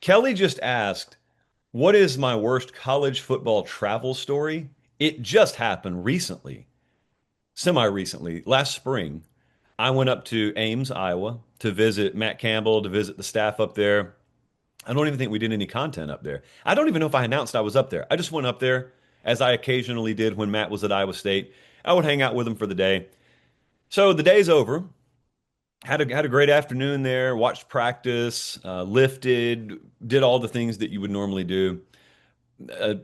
Kelly just asked, what is my worst college football travel story? It just happened recently, semi-recently, last spring. I went up to Ames, Iowa to visit Matt Campbell, to visit the staff up there. I don't even think we did any content up there. I don't even know if I announced I was up there. I just went up there as I occasionally did when Matt was at Iowa State. I would hang out with him for the day. So the day's over. Had a great afternoon there. Watched practice, lifted, did all the things that you would normally do.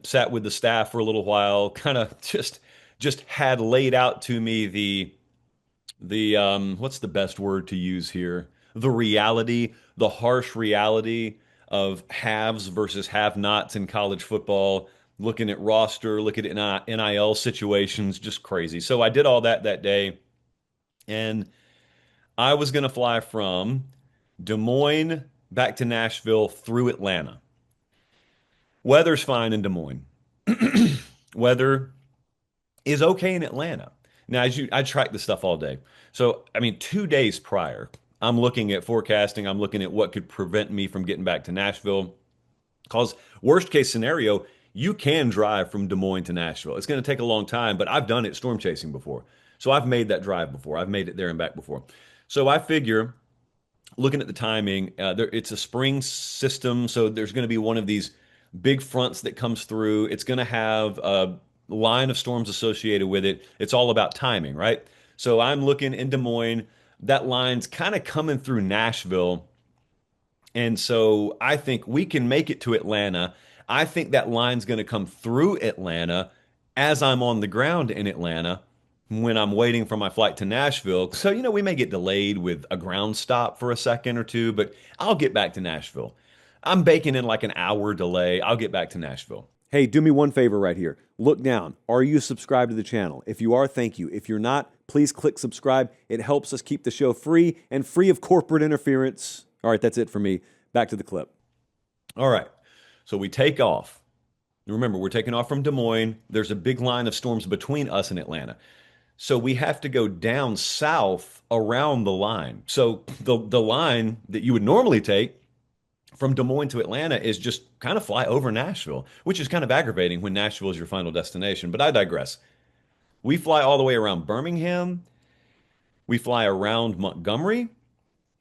Sat with the staff for a little while. Kind of just had laid out to me the what's the best word to use here? The reality, the harsh reality of haves versus have-nots in college football. Looking at roster, looking at NIL situations, just crazy. So I did all that day, and I was going to fly from Des Moines back to Nashville through Atlanta. Weather's fine in Des Moines. Weather is okay in Atlanta. Now, I track this stuff all day. So, I mean, 2 days prior, I'm looking at forecasting. I'm looking at what could prevent me from getting back to Nashville. Because worst case scenario, you can drive from Des Moines to Nashville. It's going to take a long time, but I've done it storm chasing before. So I've made that drive before. I've made it there and back before. So I figure looking at the timing, it's a spring system, so there's going to be one of these big fronts that comes through. It's going to have a line of storms associated with it. It's all about timing, right? So I'm looking in Des Moines. That line's kind of coming through Nashville. And so I think we can make it to Atlanta. I think that line's going to come through Atlanta as I'm on the ground in Atlanta when I'm waiting for my flight to Nashville. So, we may get delayed with a ground stop for a second or two, but I'll get back to Nashville. I'm baking in like an hour delay. I'll get back to Nashville. Hey, do me one favor right here. Look down. Are you subscribed to the channel? If you are, thank you. If you're not, please click subscribe. It helps us keep the show free and free of corporate interference. All right, that's it for me. Back to the clip. All right. So we take off. Remember, we're taking off from Des Moines. There's a big line of storms between us and Atlanta. So we have to go down south around the line. So the line that you would normally take from Des Moines to Atlanta is just kind of fly over Nashville, which is kind of aggravating when Nashville is your final destination. But I digress. We fly all the way around Birmingham. We fly around Montgomery,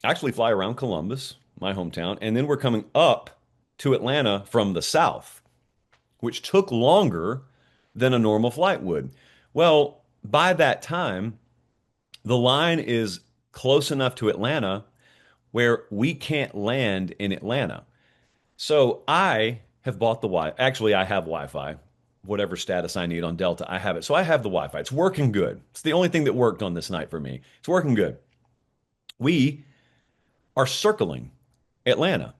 actually fly around Columbus, my hometown, and then we're coming up to Atlanta from the south, which took longer than a normal flight would. Well, by that time, the line is close enough to Atlanta where we can't land in Atlanta. So I have bought the Wi. Actually, I have Wi-Fi. Whatever status I need on Delta, I have it. So I have the Wi-Fi. It's working good. It's the only thing that worked on this night for me. It's working good. We are circling Atlanta.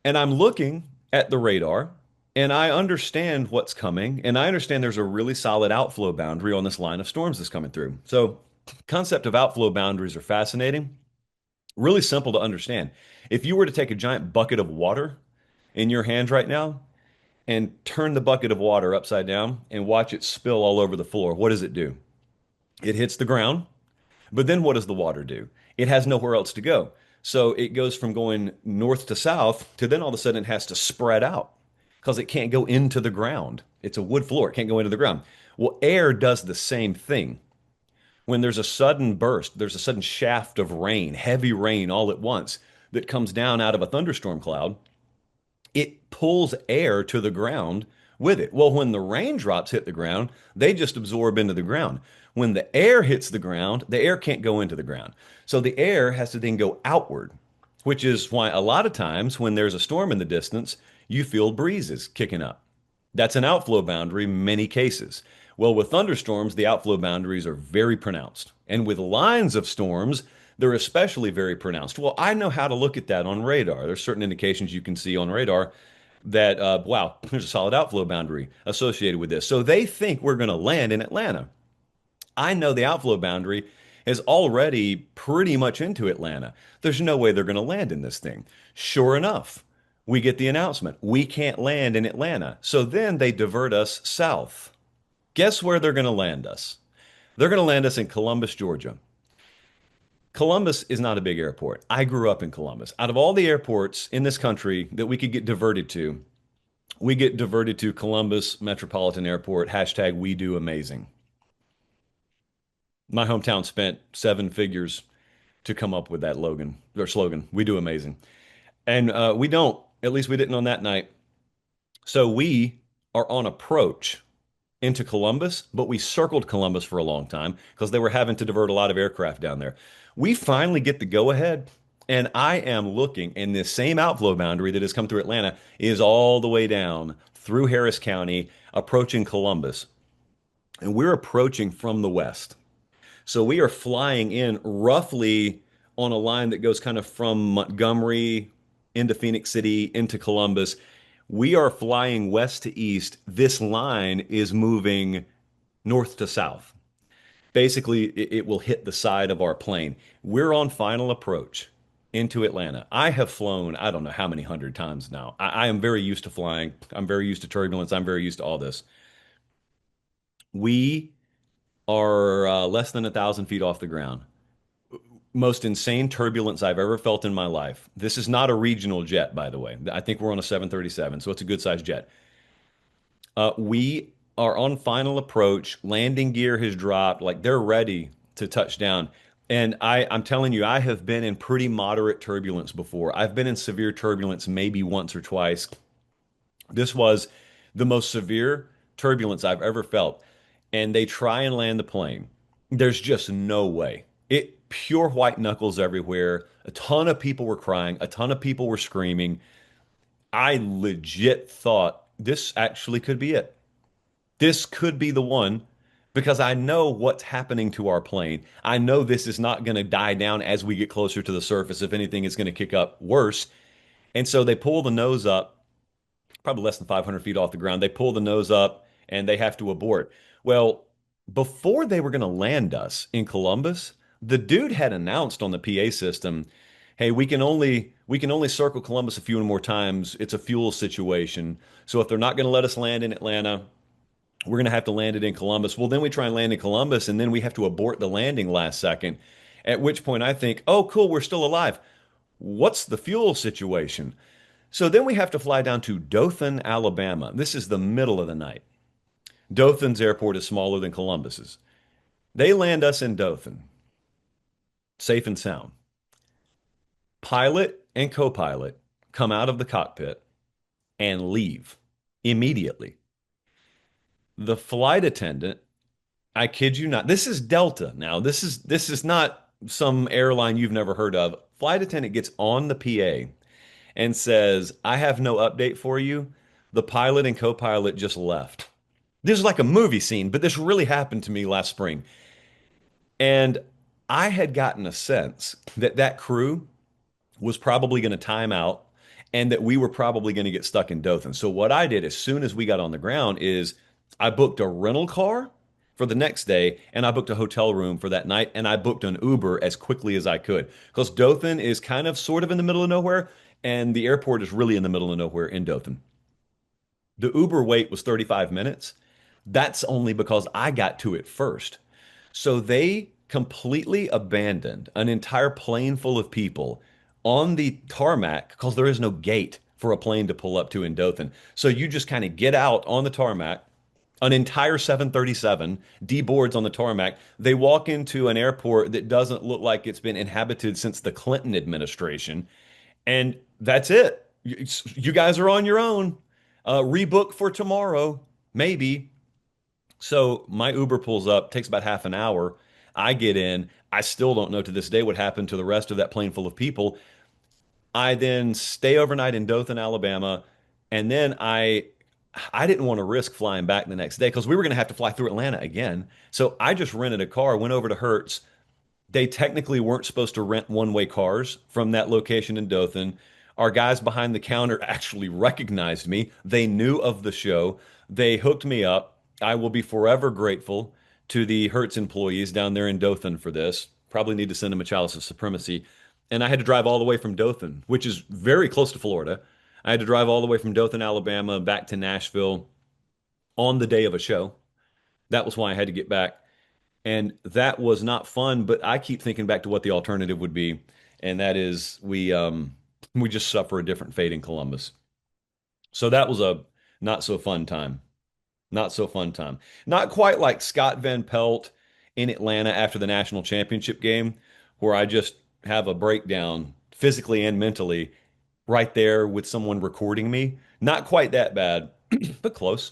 And I'm looking at the radar and I understand what's coming. And I understand there's a really solid outflow boundary on this line of storms that's coming through. So, concept of outflow boundaries are fascinating, really simple to understand. If you were to take a giant bucket of water in your hand right now and turn the bucket of water upside down and watch it spill all over the floor, what does it do? It hits the ground, but then what does the water do? It has nowhere else to go. So it goes from going north to south to then all of a sudden it has to spread out because it can't go into the ground. It's a wood floor, it can't go into the ground. Well, air does the same thing. When there's a sudden burst, there's a sudden shaft of rain, heavy rain all at once that comes down out of a thunderstorm cloud, it pulls air to the ground with it. Well, when the raindrops hit the ground, they just absorb into the ground. When the air hits the ground, the air can't go into the ground. So the air has to then go outward, which is why a lot of times when there's a storm in the distance, you feel breezes kicking up. That's an outflow boundary in many cases. Well, with thunderstorms, the outflow boundaries are very pronounced. And with lines of storms, they're especially very pronounced. Well, I know how to look at that on radar. There's certain indications you can see on radar that, wow, there's a solid outflow boundary associated with this. So they think we're going to land in Atlanta. I know the outflow boundary is already pretty much into Atlanta. There's no way they're going to land in this thing. Sure enough, we get the announcement. We can't land in Atlanta. So then they divert us south. Guess where they're going to land us? They're going to land us in Columbus, Georgia. Columbus is not a big airport. I grew up in Columbus. Out of all the airports in this country that we could get diverted to, we get diverted to Columbus Metropolitan Airport. Hashtag we do amazing. My hometown spent seven figures to come up with that Logan or slogan. We do amazing. And we don't, at least we didn't on that night. So we are on approach into Columbus, but we circled Columbus for a long time because they were having to divert a lot of aircraft down there. We finally get the go ahead, and I am looking, and this same outflow boundary that has come through Atlanta is all the way down through Harris County, approaching Columbus. And we're approaching from the west. So we are flying in roughly on a line that goes kind of from Montgomery into Phoenix City into Columbus. We are flying west to east. This line is moving north to south. Basically, it will hit the side of our plane. We're on final approach into Atlanta. I have flown, I don't know how many hundred times now. I am very used to flying. I'm very used to turbulence. I'm very used to all this. We are less than 1,000 feet off the ground. Most insane turbulence I've ever felt in my life. This is not a regional jet, by the way. I think we're on a 737, so it's a good sized jet. We are on final approach. Landing gear has dropped. Like they're ready to touch down. And I'm telling you, I have been in pretty moderate turbulence before. I've been in severe turbulence maybe once or twice. This was the most severe turbulence I've ever felt. And they try and land the plane. There's just no way. It pure white knuckles everywhere. A ton of people were crying. A ton of people were screaming. I legit thought this actually could be it. This could be the one because I know what's happening to our plane. I know this is not going to die down as we get closer to the surface. If anything, it's going to kick up worse. And so they pull the nose up, probably less than 500 feet off the ground. They pull the nose up and they have to abort. Well, before they were going to land us in Columbus, the dude had announced on the PA system, "Hey, we can only circle Columbus a few more times. It's a fuel situation. So if they're not going to let us land in Atlanta, we're going to have to land it in Columbus." Well, then we try and land in Columbus, and then we have to abort the landing last second. At which point I think, "Oh, cool, we're still alive. What's the fuel situation?" So then we have to fly down to Dothan, Alabama. This is the middle of the night. Dothan's airport is smaller than Columbus's. They land us in Dothan, safe and sound. Pilot and co-pilot come out of the cockpit and leave immediately. The flight attendant, I kid you not, this is Delta now. This is not some airline you've never heard of. Flight attendant gets on the PA and says, "I have no update for you. The pilot and co-pilot just left." This is like a movie scene, but this really happened to me last spring. And I had gotten a sense that that crew was probably going to time out and that we were probably going to get stuck in Dothan. So what I did as soon as we got on the ground is I booked a rental car for the next day and I booked a hotel room for that night and I booked an Uber as quickly as I could because Dothan is kind of sort of in the middle of nowhere and the airport is really in the middle of nowhere in Dothan. The Uber wait was 35 minutes. That's only because I got to it first. So they completely abandoned an entire plane full of people on the tarmac because there is no gate for a plane to pull up to in Dothan. So you just kind of get out on the tarmac, an entire 737 deboards on the tarmac. They walk into an airport that doesn't look like it's been inhabited since the Clinton administration. And that's it. You guys are on your own. Rebook for tomorrow, maybe. So my Uber pulls up, takes about half an hour. I get in. I still don't know to this day what happened to the rest of that plane full of people. I then stay overnight in Dothan, Alabama, and then I didn't want to risk flying back the next day because we were going to have to fly through Atlanta again. So I just rented a car, went over to Hertz. They technically weren't supposed to rent one-way cars from that location in Dothan. Our guys behind the counter actually recognized me. They knew of the show. They hooked me up. I will be forever grateful to the Hertz employees down there in Dothan for this. Probably need to send them a chalice of supremacy. And I had to drive all the way from Dothan, which is very close to Florida. I had to drive all the way from Dothan, Alabama, back to Nashville on the day of a show. That was why I had to get back. And that was not fun, but I keep thinking back to what the alternative would be, and that is we just suffer a different fate in Columbus. So that was a not so fun time. Not so fun time. Not quite like Scott Van Pelt in Atlanta after the national championship game, where I just have a breakdown physically and mentally right there with someone recording me. Not quite that bad, but close.